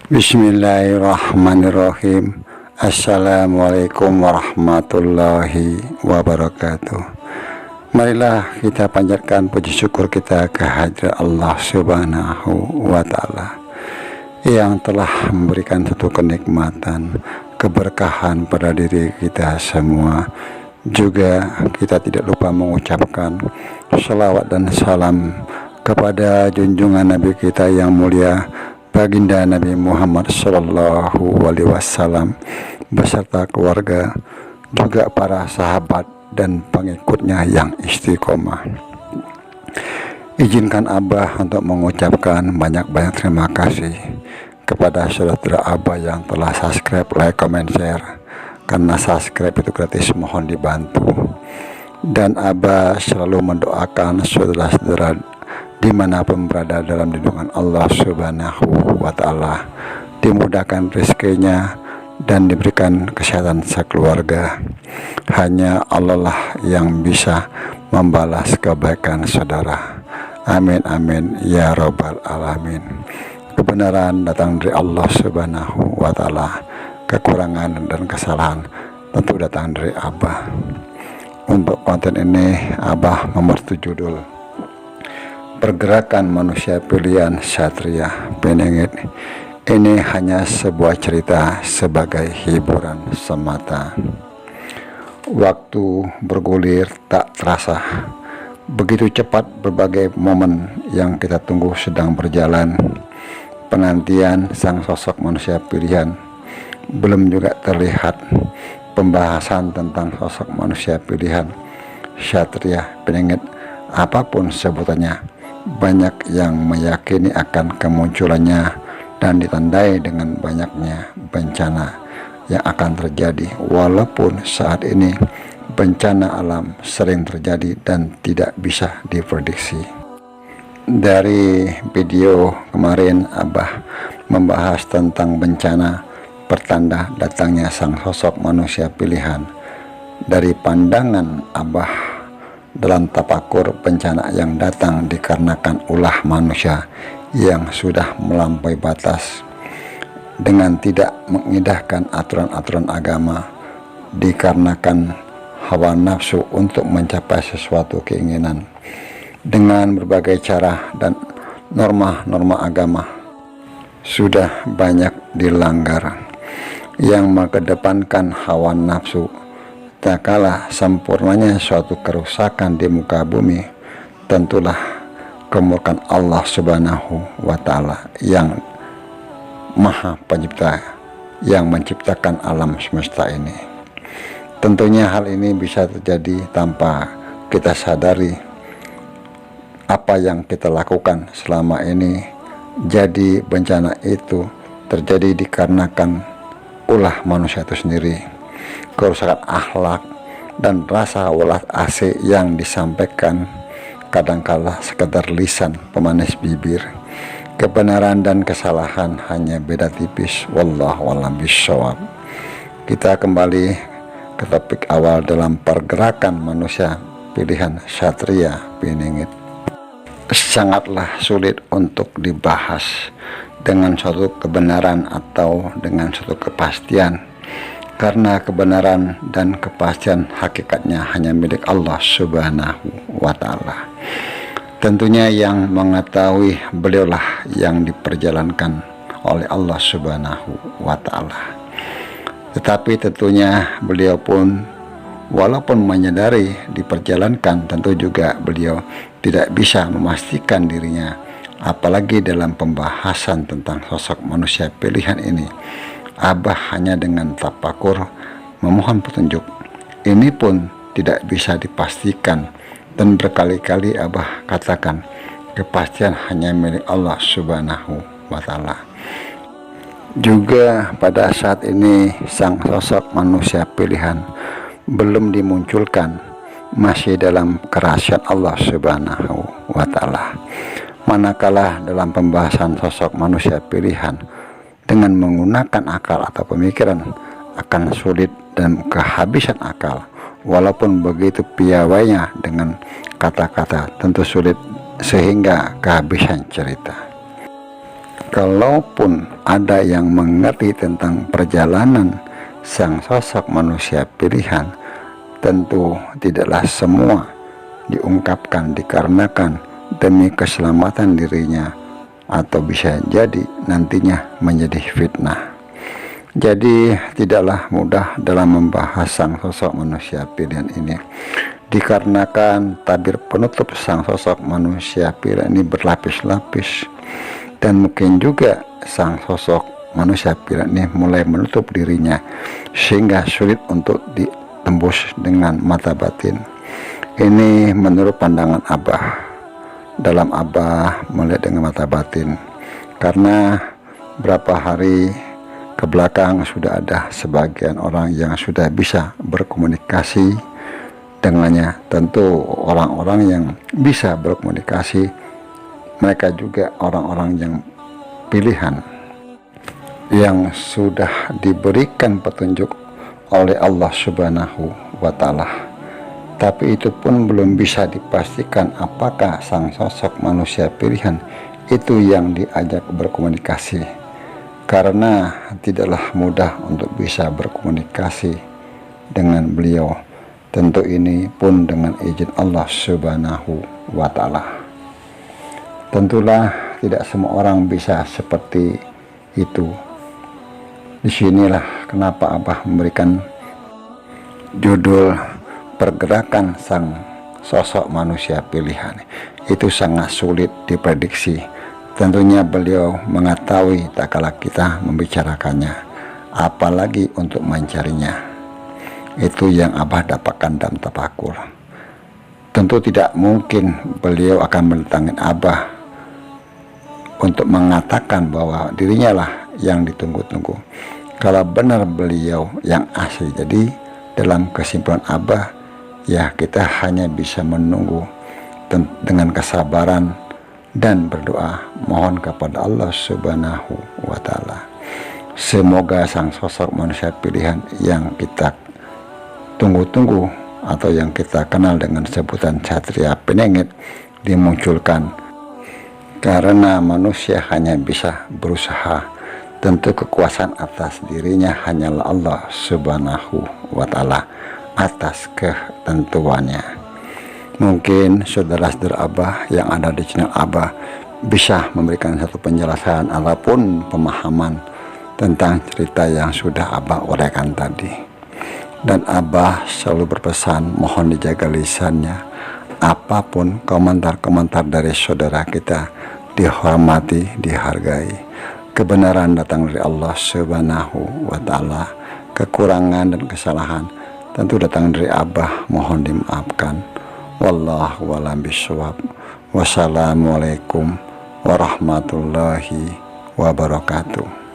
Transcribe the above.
Bismillahirrahmanirrahim. Assalamualaikum warahmatullahi wabarakatuh. Marilah kita panjatkan puji syukur kita kehadirat Allah Subhanahu wa Ta'ala yang telah memberikan satu kenikmatan, keberkahan pada diri kita semua. Juga kita tidak lupa mengucapkan salawat dan salam kepada junjungan Nabi kita yang mulia, Baginda Nabi Muhammad Sallallahu Alaihi Wasallam beserta keluarga, juga para sahabat dan pengikutnya yang istiqomah. Izinkan Abah untuk mengucapkan banyak-banyak terima kasih kepada saudara Abah yang telah subscribe, like, comment, share. Karena subscribe itu gratis, mohon dibantu. Dan Abah selalu mendoakan saudara-saudara dimanapun berada dalam lindungan Allah Subhanahu wa Ta'ala, dimudahkan rezekinya dan diberikan kesehatan sekeluarga. Hanya Allah lah yang bisa membalas kebaikan saudara. Amin amin ya robbal alamin. Kebenaran datang dari Allah Subhanahu wa Ta'ala, kekurangan dan kesalahan tentu datang dari Abah. Untuk konten ini Abah membuat judul Pergerakan Manusia Pilihan Satria Penengit. Ini hanya sebuah cerita sebagai hiburan semata. Waktu bergulir tak terasa, begitu cepat berbagai momen yang kita tunggu sedang berjalan. Penantian sang sosok manusia pilihan belum juga terlihat. Pembahasan tentang sosok manusia pilihan Satria Penengit, apapun sebutannya, banyak yang meyakini akan kemunculannya dan ditandai dengan banyaknya bencana yang akan terjadi. Walaupun saat ini bencana alam sering terjadi dan tidak bisa diprediksi. Dari video kemarin Abah membahas tentang bencana pertanda datangnya sang sosok manusia pilihan. Dari pandangan Abah dalam tapakur, bencana yang datang dikarenakan ulah manusia yang sudah melampaui batas dengan tidak mengindahkan aturan-aturan agama, dikarenakan hawa nafsu untuk mencapai sesuatu keinginan dengan berbagai cara, dan norma-norma agama sudah banyak dilanggar yang mengedepankan hawa nafsu. Tak kalah sempurnanya suatu kerusakan di muka bumi, tentulah kemurkaan Allah Subhanahu wa Ta'ala yang Maha Pencipta, yang menciptakan alam semesta ini. Tentunya hal ini bisa terjadi tanpa kita sadari apa yang kita lakukan selama ini. Jadi bencana itu terjadi dikarenakan ulah manusia itu sendiri. Kerusakan akhlak dan rasa welas asih yang disampaikan kadangkala sekedar lisan pemanis bibir. Kebenaran dan kesalahan hanya beda tipis. Wallahu a'lam bishawab. Kita kembali ke topik awal dalam pergerakan manusia pilihan Satria Penengit. Sangatlah sulit untuk dibahas dengan suatu kebenaran atau dengan suatu kepastian, karena kebenaran dan kepastian hakikatnya hanya milik Allah Subhanahu wa Ta'ala. Tentunya yang mengetahui beliaulah yang diperjalankan oleh Allah Subhanahu wa Ta'ala. Tetapi tentunya beliau pun walaupun menyadari diperjalankan, tentu juga beliau tidak bisa memastikan dirinya, apalagi dalam pembahasan tentang sosok manusia pilihan ini. Abah hanya dengan tapakur memohon petunjuk. Ini pun tidak bisa dipastikan, dan berkali-kali Abah katakan kepastian hanya milik Allah Subhanahu wa Ta'ala. Juga pada saat ini sang sosok manusia pilihan belum dimunculkan, masih dalam kerahasiaan Allah Subhanahu wa Ta'ala. Manakala dalam pembahasan sosok manusia pilihan dengan menggunakan akal atau pemikiran akan sulit dan kehabisan akal. Walaupun begitu piawainya dengan kata-kata, tentu sulit sehingga kehabisan cerita. Kalaupun ada yang mengerti tentang perjalanan sang sosok manusia pilihan, tentu tidaklah semua diungkapkan dikarenakan demi keselamatan dirinya, atau bisa jadi nantinya menjadi fitnah. Jadi tidaklah mudah dalam membahas sang sosok manusia pilihan ini, dikarenakan tabir penutup sang sosok manusia pilihan ini berlapis-lapis, dan mungkin juga sang sosok manusia pilihan ini mulai menutup dirinya sehingga sulit untuk ditembus dengan mata batin. Ini menurut pandangan Abah. Dalam Abah melihat dengan mata batin, karena berapa hari ke belakang sudah ada sebagian orang yang sudah bisa berkomunikasi dengannya. Tentu orang-orang yang bisa berkomunikasi, mereka juga orang-orang yang pilihan yang sudah diberikan petunjuk oleh Allah Subhanahu wa Ta'ala. Tapi itu pun belum bisa dipastikan apakah sang sosok manusia pilihan itu yang diajak berkomunikasi, karena tidaklah mudah untuk bisa berkomunikasi dengan beliau. Tentu ini pun dengan izin Allah Subhanahu wa Ta'ala. Tentulah tidak semua orang bisa seperti itu. Disinilah kenapa Abah memberikan judul pergerakan sang sosok manusia pilihan. Itu sangat sulit diprediksi. Tentunya beliau mengetahui tak kala kita membicarakannya, apalagi untuk mencarinya. Itu yang Abah dapatkan dalam tafakur. Tentu tidak mungkin beliau akan mendatangi Abah untuk mengatakan bahwa dirinya lah yang ditunggu-tunggu. Kalau benar beliau yang asli, jadi dalam kesimpulan Abah, ya kita hanya bisa menunggu dengan kesabaran dan berdoa mohon kepada Allah Subhanahu wa Ta'ala. Semoga sang sosok manusia pilihan yang kita tunggu-tunggu atau yang kita kenal dengan sebutan Satria Pinengit dimunculkan, karena manusia hanya bisa berusaha. Tentu kekuasaan atas dirinya hanyalah Allah Subhanahu wa Ta'ala atas ketentuannya. Mungkin saudara-saudara Abah yang ada di channel Abah bisa memberikan satu penjelasan ataupun pemahaman tentang cerita yang sudah Abah uraikan tadi. Dan Abah selalu berpesan mohon dijaga lisannya. Apapun komentar-komentar dari saudara kita dihormati, dihargai. Kebenaran datang dari Allah Subhanahu wa Ta'ala. Kekurangan dan kesalahan tentu datang dari Abah, mohon dimaafkan. Wallahu a'lam bishawab. Wassalamualaikum warahmatullahi wabarakatuh.